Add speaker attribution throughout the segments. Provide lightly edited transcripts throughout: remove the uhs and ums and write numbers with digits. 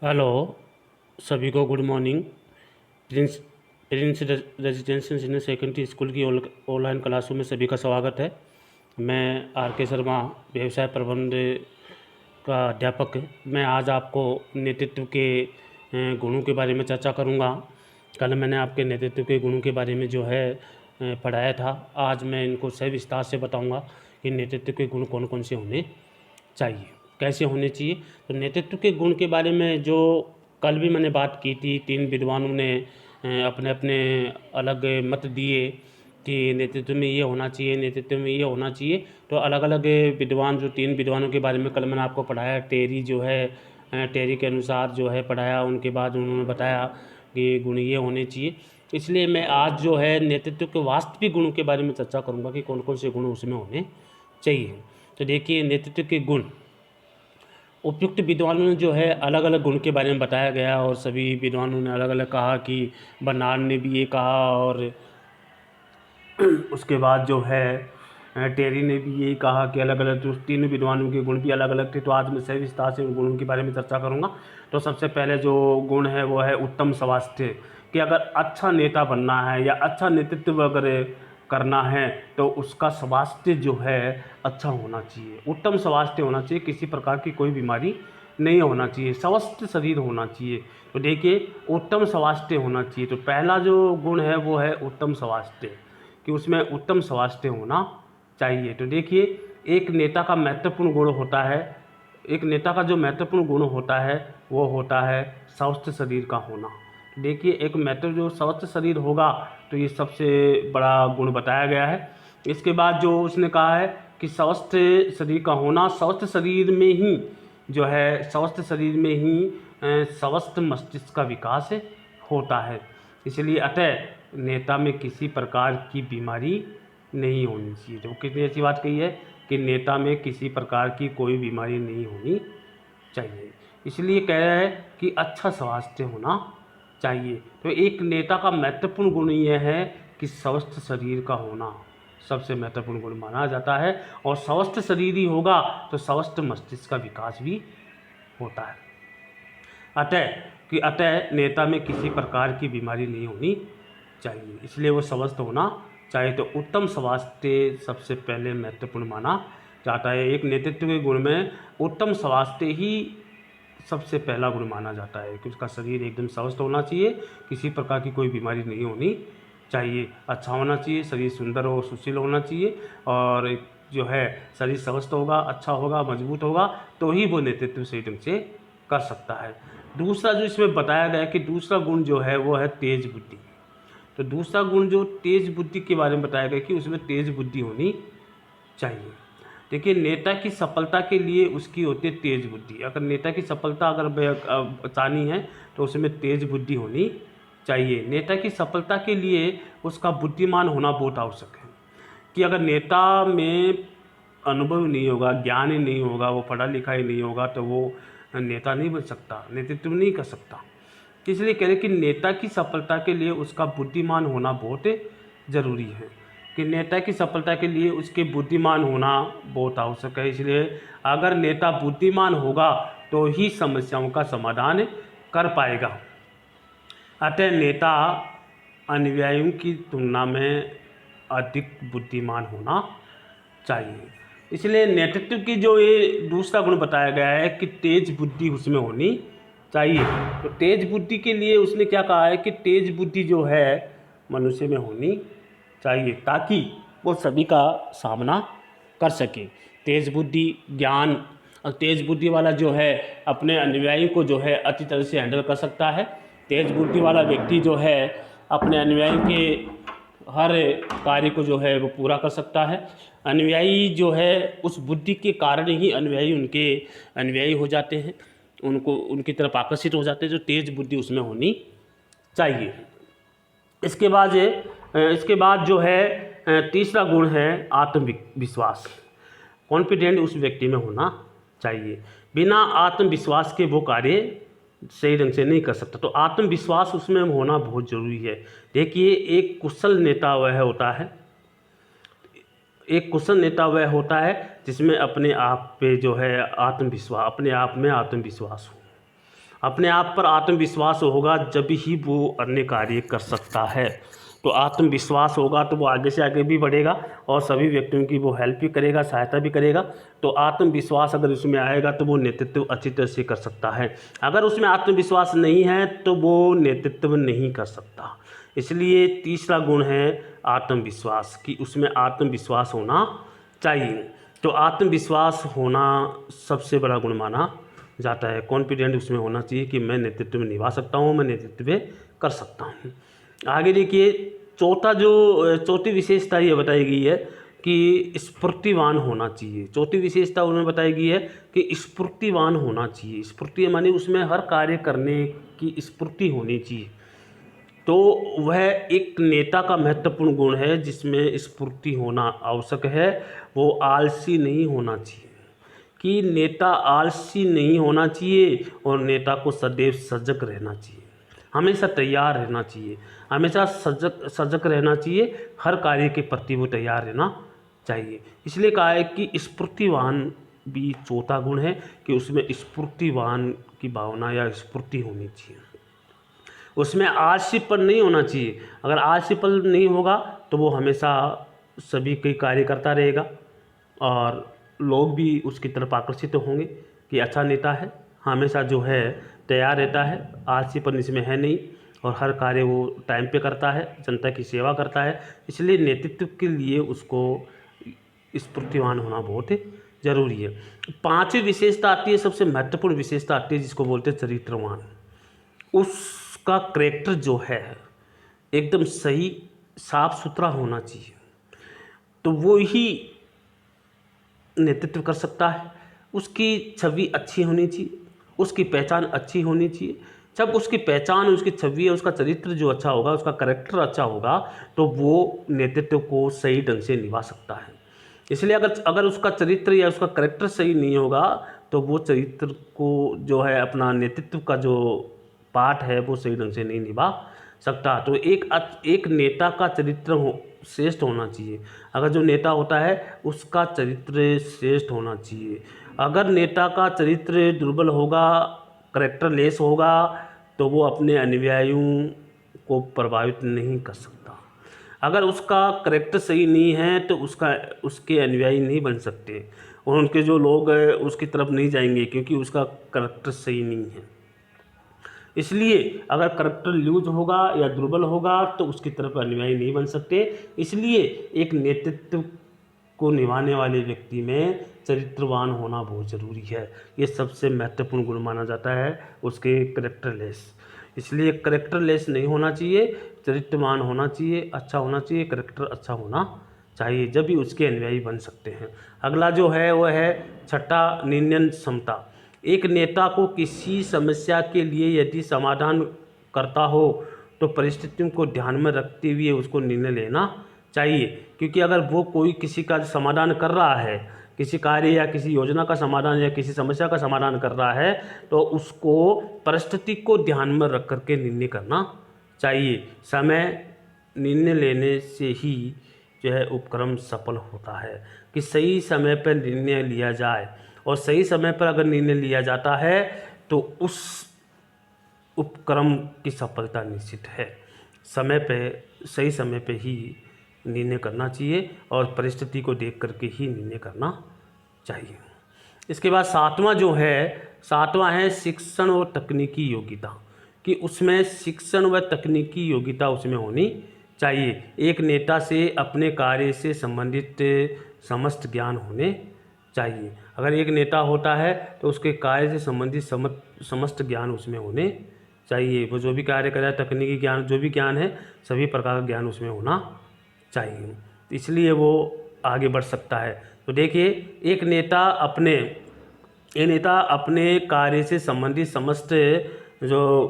Speaker 1: Hello, सभी को good morning. Prince Prince residential senior secondary school की ऑनलाइन क्लासों में सभी का स्वागत है। मैं आर के शर्मा, व्यवसाय प्रबंध का अध्यापक। मैं आज आपको नेतृत्व के गुणों के बारे में चर्चा करूंगा। कल मैंने आपके नेतृत्व के गुणों के बारे में जो है पढ़ाया था। आज मैं इनको सही विस्तार से बताऊंगा कि नेतृत्व के गुण कौन कौन से होने चाहिए, कैसे होने चाहिए। तो नेतृत्व के गुण के बारे में जो कल भी मैंने बात की थी, तीन विद्वानों ने अपने अपने अलग मत दिए कि नेतृत्व में ये होना चाहिए, नेतृत्व में ये होना चाहिए। तो अलग अलग विद्वान, जो तीन विद्वानों के बारे में कल मैंने आपको पढ़ाया, टेरी जो है, टेरी के अनुसार जो है पढ़ाया। उनके बाद उन्होंने बताया कि गुण ये होने चाहिए। इसलिए मैं आज जो है नेतृत्व के वास्तविक गुणों के बारे में चर्चा करूँगा कि कौन कौन से गुण उसमें होने चाहिए। तो देखिए, नेतृत्व के गुण उपयुक्त विद्वानों ने जो है अलग अलग गुण के बारे में बताया गया, और सभी विद्वानों ने अलग अलग कहा कि बर्नार्ड ने भी ये कहा, और उसके बाद जो है टेरी ने भी यही कहा कि अलग अलग जो तीनों विद्वानों के गुण भी अलग अलग थे। तो आज मैं सही विस्तार से उन गुणों के बारे में चर्चा करूँगा। तो सबसे पहले जो गुण है वो है उत्तम स्वास्थ्य, कि अगर अच्छा नेता बनना है या अच्छा नेतृत्व अगर करना है तो उसका स्वास्थ्य जो है अच्छा होना चाहिए, उत्तम स्वास्थ्य होना चाहिए, किसी प्रकार की कोई बीमारी नहीं होना चाहिए, स्वस्थ शरीर होना चाहिए। तो देखिए, उत्तम स्वास्थ्य होना चाहिए। तो पहला जो गुण है वो है उत्तम स्वास्थ्य, कि उसमें उत्तम स्वास्थ्य होना चाहिए। तो देखिए, एक नेता का महत्वपूर्ण गुण होता है, एक नेता का जो महत्वपूर्ण गुण होता है वो होता है स्वस्थ शरीर का होना। देखिए, एक महत्व जो स्वस्थ शरीर होगा तो ये सबसे बड़ा गुण बताया गया है। इसके बाद जो उसने कहा है कि स्वस्थ शरीर का होना, स्वस्थ शरीर में ही जो है, स्वस्थ शरीर में ही स्वस्थ मस्तिष्क का विकास होता है। इसलिए अतः नेता में किसी प्रकार की बीमारी नहीं होनी चाहिए। तो कितनी अच्छी बात कही है कि नेता में किसी प्रकार की कोई बीमारी नहीं होनी चाहिए। इसलिए कह रहा है कि अच्छा स्वास्थ्य होना चाहिए। तो एक नेता का महत्वपूर्ण गुण यह है कि स्वस्थ शरीर का होना सबसे महत्वपूर्ण गुण माना जाता है, और स्वस्थ शरीर ही होगा तो स्वस्थ मस्तिष्क का विकास भी होता है। अतः नेता में किसी प्रकार की बीमारी नहीं होनी चाहिए, इसलिए वो स्वस्थ होना चाहिए। तो उत्तम स्वास्थ्य सबसे पहले महत्वपूर्ण माना जाता है। एक नेतृत्व के गुण में उत्तम स्वास्थ्य ही सबसे पहला गुण माना जाता है कि उसका शरीर एकदम स्वस्थ होना चाहिए, किसी प्रकार की कोई बीमारी नहीं होनी चाहिए, अच्छा होना चाहिए, शरीर सुंदर और सुशील होना चाहिए, और जो है शरीर स्वस्थ होगा, अच्छा होगा, मजबूत होगा, तो ही वो नेतृत्व सही ढंग से कर सकता है। दूसरा जो इसमें बताया गया है कि दूसरा गुण जो है वो है तेज बुद्धि। तो दूसरा गुण जो तेज बुद्धि के बारे में बताया गया कि उसमें तेज बुद्धि होनी चाहिए। देखिए, नेता की सफलता के लिए उसकी होती है तेज बुद्धि। अगर नेता की सफलता अगर चाहनी है तो उसमें तेज बुद्धि होनी चाहिए। नेता की सफलता के लिए उसका बुद्धिमान होना बहुत आवश्यक है, कि अगर नेता में अनुभव नहीं होगा, ज्ञान ही नहीं होगा, वो पढ़ा लिखा ही नहीं होगा, तो वो नेता नहीं बन सकता, नेतृत्व नहीं कर सकता। इसलिए कह रहे कि नेता की सफलता के लिए उसका बुद्धिमान होना बहुत ज़रूरी है, कि नेता की सफलता के लिए उसके बुद्धिमान होना बहुत आवश्यक है। इसलिए अगर नेता बुद्धिमान होगा तो ही समस्याओं का समाधान कर पाएगा। अतः नेता अनुयायियों की तुलना में अधिक बुद्धिमान होना चाहिए। इसलिए नेतृत्व की जो ये दूसरा गुण बताया गया है कि तेज बुद्धि उसमें होनी चाहिए। तो तेज बुद्धि के लिए उसने क्या कहा है कि तेज बुद्धि जो है मनुष्य में होनी चाहिए, ताकि वो सभी का सामना कर सके। तेज बुद्धि, ज्ञान और तेज बुद्धि वाला जो है अपने अनुयायी को जो है अच्छी तरह से हैंडल कर सकता है। तेज बुद्धि वाला व्यक्ति जो है अपने अनुयायी के हर कार्य को जो है वो पूरा कर सकता है। अनुयायी जो है उस बुद्धि के कारण ही अनुयायी उनके अनुयायी हो जाते हैं, उनको उनकी तरफ आकर्षित हो जाते हैं। जो तेज बुद्धि उसमें होनी चाहिए। इसके बाद जो है तीसरा गुण है आत्मविश्वास। कॉन्फिडेंट उस व्यक्ति में होना चाहिए। बिना आत्मविश्वास के वो कार्य सही ढंग से नहीं कर सकता। तो आत्मविश्वास उसमें होना बहुत ज़रूरी है। देखिए, एक कुशल नेता वह होता है, एक कुशल नेता वह होता है जिसमें अपने आप पे जो है आत्मविश्वास, अपने आप में आत्मविश्वास हो। अपने आप पर आत्मविश्वास होगा जब ही वो अन्य कार्य कर सकता है। तो आत्मविश्वास होगा तो वो आगे से आगे भी बढ़ेगा और सभी व्यक्तियों की वो हेल्प भी करेगा, सहायता भी करेगा। तो आत्मविश्वास अगर उसमें आएगा तो वो नेतृत्व अच्छी तरह से कर सकता है। अगर उसमें आत्मविश्वास नहीं है तो वो नेतृत्व नहीं कर सकता। इसलिए तीसरा गुण है आत्मविश्वास, कि उसमें आत्मविश्वास होना चाहिए। तो आत्मविश्वास होना सबसे बड़ा गुण माना जाता है। कॉन्फिडेंट उसमें होना चाहिए कि मैं नेतृत्व में निभा सकता हूँ, मैं नेतृत्व कर सकता हूँ। आगे देखिए, चौथी विशेषता ये बताई गई है कि स्फूर्तिवान होना चाहिए। चौथी विशेषता उन्होंने बताई गई है कि स्फूर्तिवान होना चाहिए। स्फूर्ति माने उसमें हर कार्य करने की स्फूर्ति होनी चाहिए। तो वह एक नेता का महत्वपूर्ण गुण है जिसमें स्फूर्ति होना आवश्यक है। वो आलसी नहीं होना चाहिए, कि नेता आलसी नहीं होना चाहिए और नेता को सदैव सजग रहना चाहिए, हमेशा तैयार रहना चाहिए, हमेशा सजग रहना चाहिए, हर कार्य के प्रति वो तैयार रहना चाहिए। इसलिए कहा है कि स्फूर्तिवान भी चौथा गुण है, कि उसमें स्फूर्तिवान की भावना या स्फूर्ति होनी चाहिए। उसमें आलसीपन नहीं होना चाहिए। अगर आलसीपन नहीं होगा तो वो हमेशा सभी के कार्य करता रहेगा और लोग भी उसकी तरफ आकर्षित होंगे कि अच्छा नेता है, हमेशा जो है तैयार रहता है, आलसीपन इसमें है नहीं और हर कार्य वो टाइम पे करता है, जनता की सेवा करता है। इसलिए नेतृत्व के लिए उसको स्फूर्तिवान होना बहुत ज़रूरी है। पांचवी विशेषता आती है, सबसे महत्वपूर्ण विशेषता आती है, जिसको बोलते हैं चरित्रवान। उसका कैरेक्टर जो है एकदम सही साफ सुथरा होना चाहिए, तो वो ही नेतृत्व कर सकता है। उसकी छवि अच्छी होनी चाहिए, उसकी पहचान अच्छी होनी चाहिए। जब उसकी पहचान, उसकी छवि, उसका चरित्र जो अच्छा होगा, उसका कैरेक्टर अच्छा होगा, तो वो नेतृत्व को सही ढंग से निभा सकता है। इसलिए अगर उसका चरित्र या उसका कैरेक्टर सही नहीं होगा तो वो चरित्र को जो है अपना नेतृत्व का जो पार्ट है वो सही ढंग से नहीं निभा सकता। तो एक नेता का चरित्र श्रेष्ठ होना चाहिए। अगर जो नेता होता है उसका चरित्र श्रेष्ठ होना चाहिए। अगर नेता का चरित्र दुर्बल होगा, कैरेक्टर लेस होगा, तो वो अपने अनुयायियों को प्रभावित नहीं कर सकता। अगर उसका कैरेक्टर सही नहीं है तो उसके अनुयायी नहीं बन सकते और उनके जो लोग हैं उसकी तरफ नहीं जाएंगे, क्योंकि उसका कैरेक्टर सही नहीं है। इसलिए अगर कैरेक्टर लूज होगा या दुर्बल होगा तो उसकी तरफ अनुयायी नहीं बन सकते। इसलिए एक नेतृत्व को निभाने वाले व्यक्ति में चरित्रवान होना बहुत ज़रूरी है। ये सबसे महत्वपूर्ण गुण माना जाता है उसके कैरेक्टरलेस। इसलिए कैरेक्टरलेस नहीं होना चाहिए, चरित्रवान होना चाहिए, अच्छा होना चाहिए, कैरेक्टर अच्छा होना चाहिए, जब भी उसके अनुयायी बन सकते हैं। अगला जो है वह है छठा, निर्णय क्षमता। एक नेता को किसी समस्या के लिए यदि समाधान करता हो तो परिस्थितियों को ध्यान में रखते हुए उसको निर्णय लेना चाहिए। क्योंकि अगर वो कोई किसी का समाधान कर रहा है, किसी कार्य या किसी योजना का समाधान या किसी समस्या का समाधान कर रहा है, तो उसको परिस्थिति को ध्यान में रख करके निर्णय करना चाहिए। निर्णय लेने से ही जो है उपक्रम सफल होता है, कि सही समय पर निर्णय लिया जाए, और सही समय पर अगर निर्णय लिया जाता है तो उस उपक्रम की सफलता निश्चित है। सही समय पे ही निर्णय करना चाहिए और परिस्थिति को देख करके ही निर्णय करना चाहिए। इसके बाद सातवां है शिक्षण और तकनीकी योग्यता, कि उसमें शिक्षण व तकनीकी योग्यता उसमें होनी चाहिए। एक नेता से अपने कार्य से संबंधित समस्त ज्ञान होने चाहिए। अगर एक नेता होता है तो उसके कार्य से संबंधित समस्त ज्ञान उसमें होने चाहिए। वो जो भी कार्य कर रहा है, तकनीकी ज्ञान जो भी ज्ञान है, सभी प्रकार का ज्ञान उसमें होना चाहिए, इसलिए वो आगे बढ़ सकता है। तो देखिए, एक नेता अपने कार्य से संबंधित समस्त जो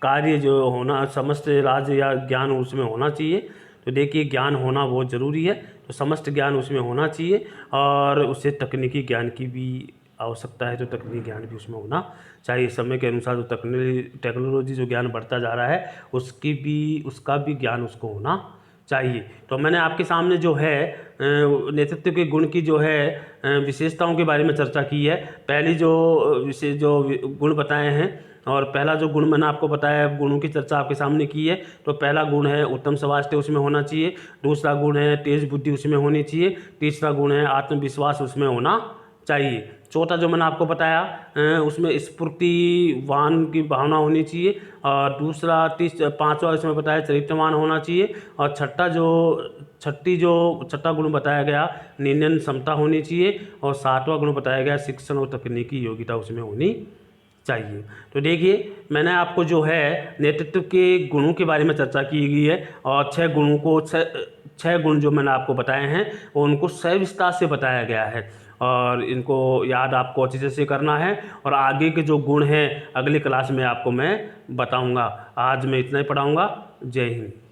Speaker 1: कार्य जो होना, समस्त राज्य या ज्ञान उसमें होना चाहिए। तो देखिए, ज्ञान होना बहुत ज़रूरी है, तो समस्त ज्ञान उसमें होना चाहिए और उससे तकनीकी ज्ञान की भी आवश्यकता है, तो तकनीकी ज्ञान भी उसमें होना चाहिए। समय के अनुसार जो टेक्नोलॉजी जो ज्ञान बढ़ता जा रहा है उसका भी ज्ञान उसको होना चाहिए। तो मैंने आपके सामने जो है नेतृत्व के गुण की जो है विशेषताओं के बारे में चर्चा की है। पहली जो गुण बताए हैं और पहला जो गुण मैंने आपको बताया, गुणों की चर्चा आपके सामने की है। तो पहला गुण है उत्तम स्वास्थ्य, उसमें होना चाहिए। दूसरा गुण है तेज बुद्धि, उसमें होनी चाहिए। तीसरा गुण है आत्मविश्वास, उसमें होना चाहिए। चौथा जो मैंने आपको बताया उसमें स्फूर्तिवान की भावना होनी चाहिए। और दूसरा पांचवा इसमें बताया चरित्रवान होना चाहिए। और छठा गुण बताया गया निर्णय क्षमता होनी चाहिए। और सातवां गुण बताया गया शिक्षण और तकनीकी योग्यता उसमें होनी चाहिए। तो देखिए, मैंने आपको जो है नेतृत्व के गुणों के बारे में चर्चा की गई है। और छह गुण जो मैंने आपको बताए हैं वो उनको सविस्तार से बताया गया है। और इनको याद आपको अच्छे से करना है। और आगे के जो गुण हैं अगली क्लास में आपको मैं बताऊंगा। आज मैं इतना ही पढ़ाऊंगा। जय हिंद।